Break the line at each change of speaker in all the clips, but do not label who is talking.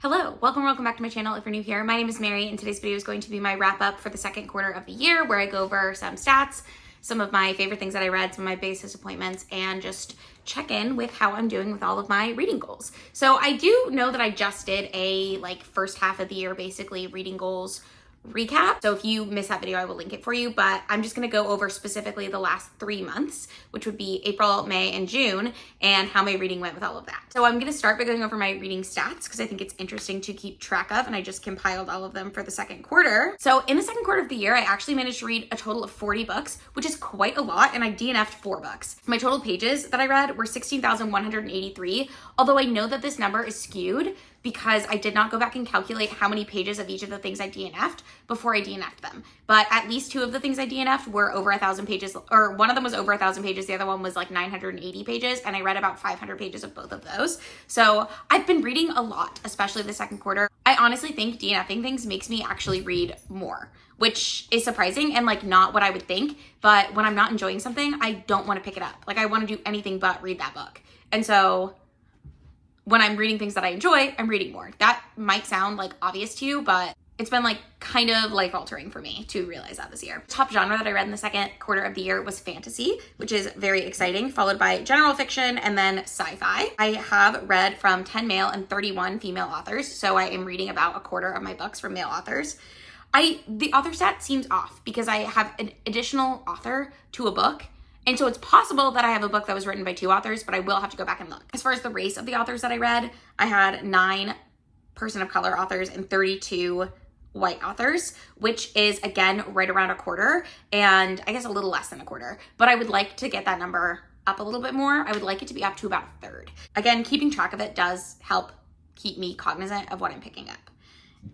Hello, welcome back to my channel. If you're new here, my name is Mary, and today's video is going to be my wrap up for the second quarter of the year, where I go over some stats, some of my favorite things that I read, some of my biggest disappointments, and just check in with how I'm doing with all of my reading goals. So I do know that I just did a first half of the year, basically reading goals recap. So if you missed that video, I will link it for you, but I'm just going to go over specifically the last 3 months, which would be April, May, and June, and how my reading went with all of that. So I'm going to start by going over my reading stats because I think it's interesting to keep track of, and I just compiled all of them for the second quarter. So in the second quarter of the year, I actually managed to read a total of 40 books, which is quite a lot, and I DNF'd 4 books. My total pages that I read were 16,183, although I know that this number is skewed because I did not go back and calculate how many pages of each of the things I DNF'd before I DNF'd them. But at least 2 of the things I DNF'd were over 1,000 pages, or one of them was over 1,000 pages, the other one was like 980 pages, and I read about 500 pages of both of those. So I've been reading a lot, especially the second quarter. I honestly think DNFing things makes me actually read more, which is surprising and not what I would think. But when I'm not enjoying something, I don't want to pick it up. I want to do anything but read that book. And so when I'm reading things that I enjoy, I'm reading more. That might sound obvious to you, but it's been kind of life altering for me to realize that this year. Top genre that I read in the second quarter of the year was fantasy, which is very exciting, followed by general fiction and then sci-fi. I have read from 10 male and 31 female authors, so I am reading about a quarter of my books from male authors. The author stat seems off because I have an additional author to a book. And so it's possible that I have a book that was written by 2 authors, but I will have to go back and look. As far as the race of the authors that I read, I had 9 person of color authors and 32 white authors, which is again right around a quarter, and I guess a little less than a quarter. But I would like to get that number up a little bit more. I would like it to be up to about a third. Again, keeping track of it does help keep me cognizant of what I'm picking up.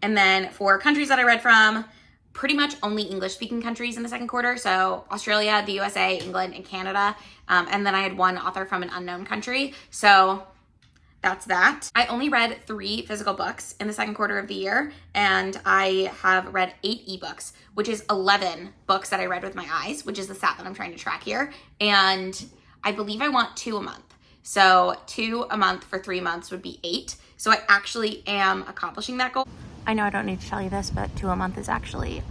And then for countries that I read from, pretty much only English-speaking countries in the second quarter. So Australia, the USA, England, and Canada. And then I had 1 author from an unknown country. So that's that. I only read 3 physical books in the second quarter of the year. And I have read 8 ebooks, which is 11 books that I read with my eyes, which is the stat that I'm trying to track here. And I believe I want 2 a month. So 2 a month for 3 months would be 8. So I actually am accomplishing that goal. I know I don't need to tell you this, but 2 a month is actually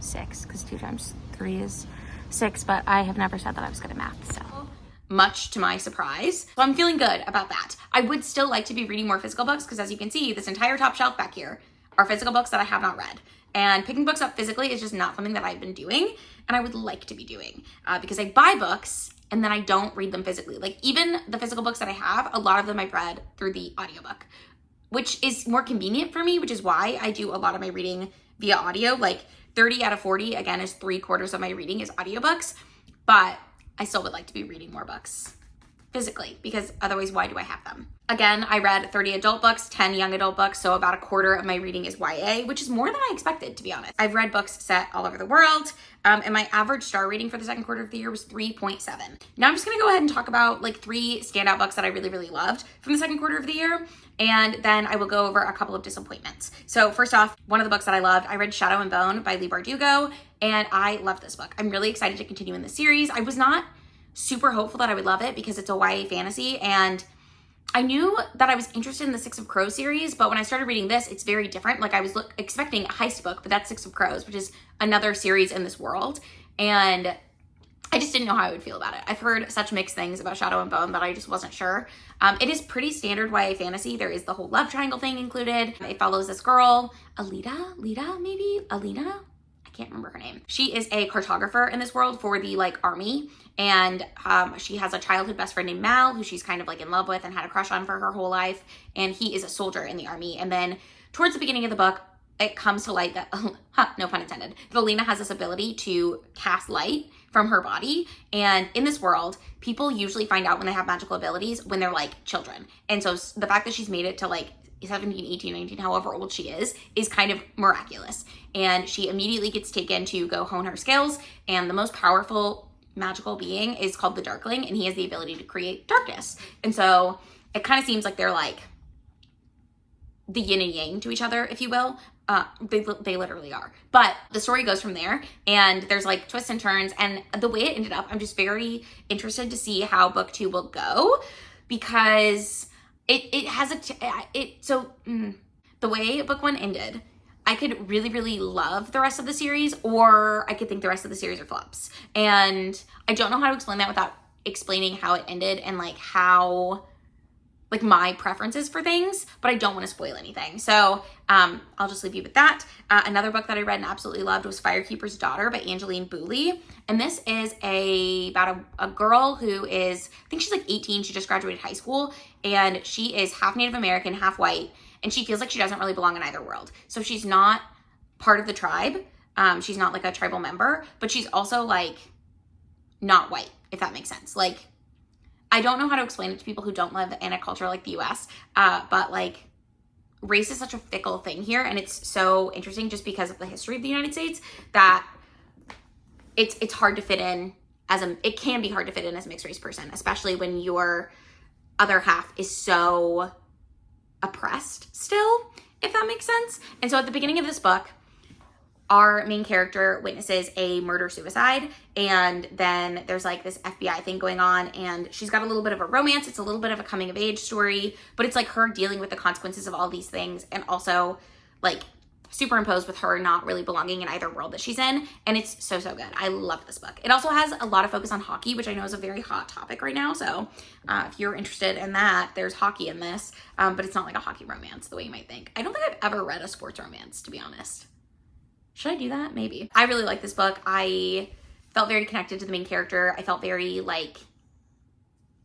6, because 2 times 3 is 6, but I have never said that I was good at math, so. Much to my surprise. So I'm feeling good about that. I would still like to be reading more physical books, because as you can see, this entire top shelf back here are physical books that I have not read. And picking books up physically is just not something that I've been doing, and I would like to be doing, because I buy books and then I don't read them physically. Even the physical books that I have, a lot of them I've read through the audiobook, which is more convenient for me, which is why I do a lot of my reading via audio. 30 out of 40, again, is 3/4 of my reading is audiobooks, but I still would like to be reading more books physically, because otherwise, why do I have them? Again, I read 30 adult books, 10 young adult books, so about a quarter of my reading is YA, which is more than I expected, to be honest. I've read books set all over the world, and my average star rating for the second quarter of the year was 3.7. Now I'm just gonna go ahead and talk about 3 standout books that I really, really loved from the second quarter of the year, and then I will go over a couple of disappointments. So first off, one of the books that I loved, I read Shadow and Bone by Leigh Bardugo, and I love this book. I'm really excited to continue in the series. I was not super hopeful that I would love it because it's a YA fantasy, and I knew that I was interested in the Six of Crows series, but when I started reading this, it's very different. I was expecting a heist book, but that's Six of Crows, which is another series in this world, and I just didn't know how I would feel about it. I've heard such mixed things about Shadow and Bone that I just wasn't sure. It is pretty standard YA fantasy. There is the whole love triangle thing included. It follows this girl, Alina, I can't remember her name. She is a cartographer in this world for the army, and she has a childhood best friend named Mal, who she's kind of in love with and had a crush on for her whole life, and he is a soldier in the army. And then towards the beginning of the book, it comes to light that, no pun intended, that Alina has this ability to cast light from her body, and in this world, people usually find out when they have magical abilities when they're children. And so the fact that she's made it to 17, 18, 19, however old she is kind of miraculous. And she immediately gets taken to go hone her skills, and the most powerful magical being is called the Darkling, and he has the ability to create darkness. And so it kind of seems like they're the yin and yang to each other, if you will. They literally are. But the story goes from there, and there's twists and turns, and the way it ended up, I'm just very interested to see how book 2 will go, because it has the way book one ended, I could really, really love the rest of the series, or I could think the rest of the series are flops. And I don't know how to explain that without explaining how it ended and like how, like my preferences for things, but I don't want to spoil anything. So I'll just leave you with that. Another book that I read and absolutely loved was Firekeeper's Daughter by Angeline Boulley. And this is about a girl who is, I think she's like 18. She just graduated high school, and she is half Native American, half white. And she feels like she doesn't really belong in either world. So she's not part of the tribe. She's not like a tribal member, but she's also like not white, if that makes sense. Like, I don't know how to explain it to people who don't live in a culture like the US, but like race is such a fickle thing here. And it's so interesting just because of the history of the United States that it's hard to fit in it can be hard to fit in as a mixed race person, especially when your other half is so oppressed still, if that makes sense. And so at the beginning of this book, our main character witnesses a murder-suicide, and then there's like this FBI thing going on, and she's got a little bit of a romance. It's a little bit of a coming-of-age story, but it's like her dealing with the consequences of all these things, and also like superimposed with her not really belonging in either world that she's in. And it's so, so good. I love this book. It also has a lot of focus on hockey, which I know is a very hot topic right now. So if you're interested in that, there's hockey in this, but it's not like a hockey romance the way you might think. I don't think I've ever read a sports romance, to be honest. Should I do that? Maybe. I really like this book. I felt very connected to the main character. I felt very like,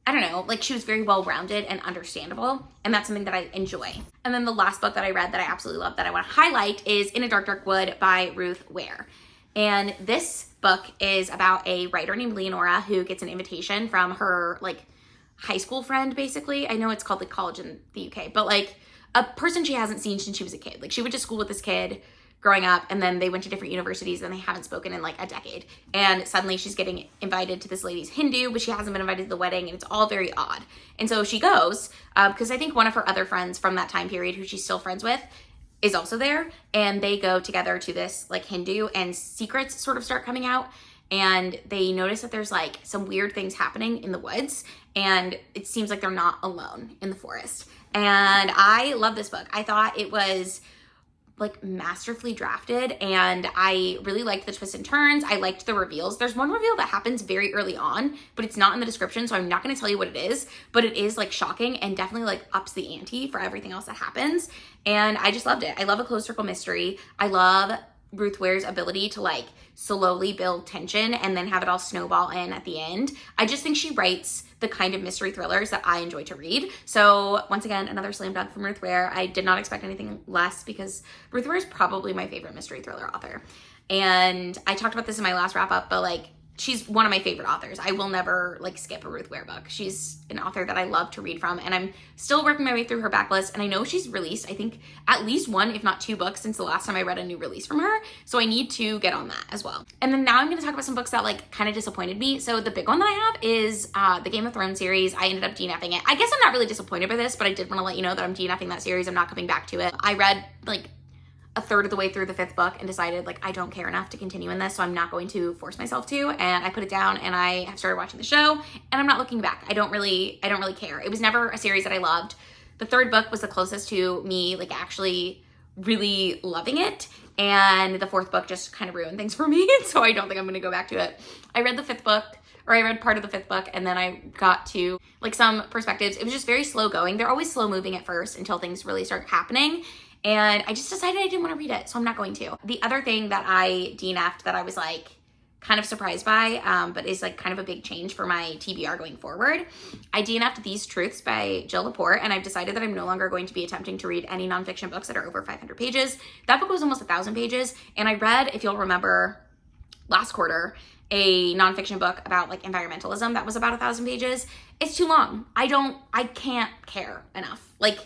I don't know, like she was very well-rounded and understandable, and that's something that I enjoy. And then the last book that I read that I absolutely love that I want to highlight is In a Dark, Dark Wood by Ruth Ware. And this book is about a writer named Leonora who gets an invitation from her like high school friend, basically. I know it's called like college in the UK, but like a person she hasn't seen since she was a kid. Like she went to school with this kid growing up, and then they went to different universities and they haven't spoken in like a decade. And suddenly she's getting invited to this lady's Hindu, but she hasn't been invited to the wedding, and it's all very odd. And so she goes, because I think one of her other friends from that time period who she's still friends with is also there, and they go together to this like Hindu, and secrets sort of start coming out, and they notice that there's like some weird things happening in the woods, and it seems like they're not alone in the forest. And I love this book. I thought it was like masterfully drafted, and I really liked the twists and turns. I liked the reveals. There's one reveal that happens very early on, but it's not in the description, so I'm not going to tell you what it is, but it is like shocking and definitely like ups the ante for everything else that happens. And I just loved it. I love a closed circle mystery. I love Ruth Ware's ability to like slowly build tension and then have it all snowball in at the end. I just think she writes the kind of mystery thrillers that I enjoy to read. So once again, another slam dunk from Ruth Ware. I did not expect anything less because Ruth Ware is probably my favorite mystery thriller author. And I talked about this in my last wrap up, but like she's one of my favorite authors. I will never like skip a Ruth Ware book. She's an author that I love to read from, and I'm still working my way through her backlist. And I know she's released, I think, at least one, if not two books since the last time I read a new release from her. So I need to get on that as well. And then now I'm going to talk about some books that like kind of disappointed me. So the big one that I have is the Game of Thrones series. I ended up DNFing it. I guess I'm not really disappointed by this, but I did want to let you know that I'm DNFing that series. I'm not coming back to it. I read like a third of the way through the fifth book and decided like I don't care enough to continue in this, so I'm not going to force myself to, and I put it down and I have started watching the show, and I'm not looking back. I don't really care. It was never a series that I loved. The third book was the closest to me like actually really loving it, and the fourth book just kind of ruined things for me, so I don't think I'm going to go back to it. I read the fifth book, or I read part of the fifth book, and then I got to like some perspectives. It was just very slow going. They're always slow moving at first until things really start happening. And I just decided I didn't want to read it, so I'm not going to. The other thing that I DNF'd that I was like kind of surprised by, but is like kind of a big change for my TBR going forward, I DNF'd These Truths by Jill Lepore, and I've decided that I'm no longer going to be attempting to read any nonfiction books that are over 500 pages. That book was almost 1,000 pages, and I read, if you'll remember, last quarter, a nonfiction book about like environmentalism that was about 1,000 pages. It's too long. I can't care enough. Like,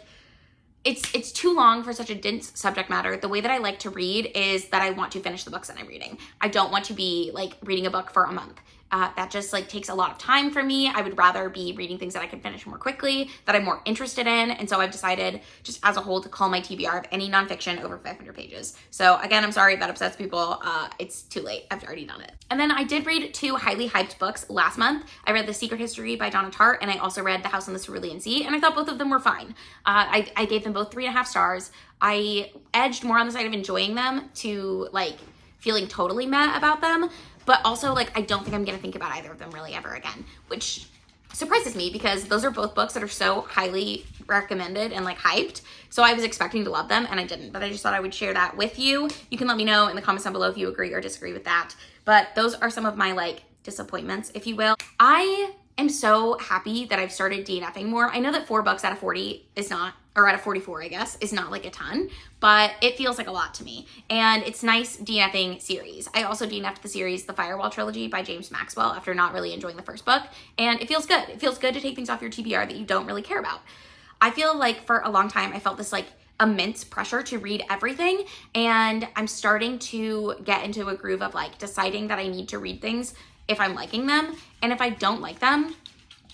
it's too long for such a dense subject matter. The way that I like to read is that I want to finish the books that I'm reading. I don't want to be like reading a book for a month. That just like takes a lot of time for me. I would rather be reading things that I can finish more quickly, that I'm more interested in. And so I've decided just as a whole to call my TBR of any nonfiction over 500 pages. So again, I'm sorry if that upsets people. It's too late. I've already done it. And then I did read 2 highly hyped books last month. I read The Secret History by Donna Tartt, and I also read The House on the Cerulean Sea, and I thought both of them were fine. I gave them both 3.5 stars. I edged more on the side of enjoying them to like feeling totally meh about them. But also, like, I don't think I'm going to think about either of them really ever again, which surprises me because those are both books that are so highly recommended and, like, hyped. So I was expecting to love them, and I didn't. But I just thought I would share that with you. You can let me know in the comments down below if you agree or disagree with that. But those are some of my, like, disappointments, if you will. I am so happy that I've started DNFing more. I know that 4 books out of 40 is not, or out of 44, I guess, is not like a ton, but it feels like a lot to me. And it's nice DNFing series. I also DNF'd the series The Firewall Trilogy by James Maxwell after not really enjoying the first book. And it feels good. It feels good to take things off your TBR that you don't really care about. I feel like for a long time, I felt this like immense pressure to read everything. And I'm starting to get into a groove of like deciding that I need to read things if I'm liking them. And if I don't like them,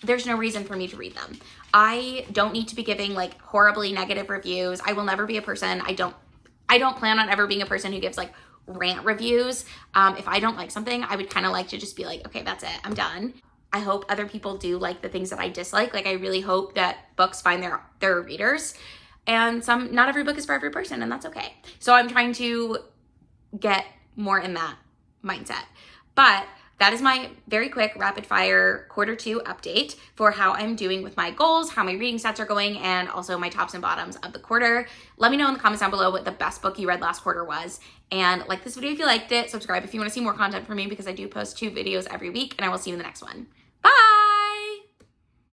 there's no reason for me to read them. I don't need to be giving like horribly negative reviews. I will never be a person. I don't plan on ever being a person who gives like rant reviews. If I don't like something, I would kind of like to just be like, okay, that's it. I'm done. I hope other people do like the things that I dislike. Like I really hope that books find their readers. And not every book is for every person, and that's okay. So I'm trying to get more in that mindset. But that is my very quick rapid fire Q2 update for how I'm doing with my goals, how my reading stats are going, and also my tops and bottoms of the quarter. Let me know in the comments down below what the best book you read last quarter was. And like this video if you liked it. Subscribe if you want to see more content from me because I do post 2 videos every week, and I will see you in the next one. Bye!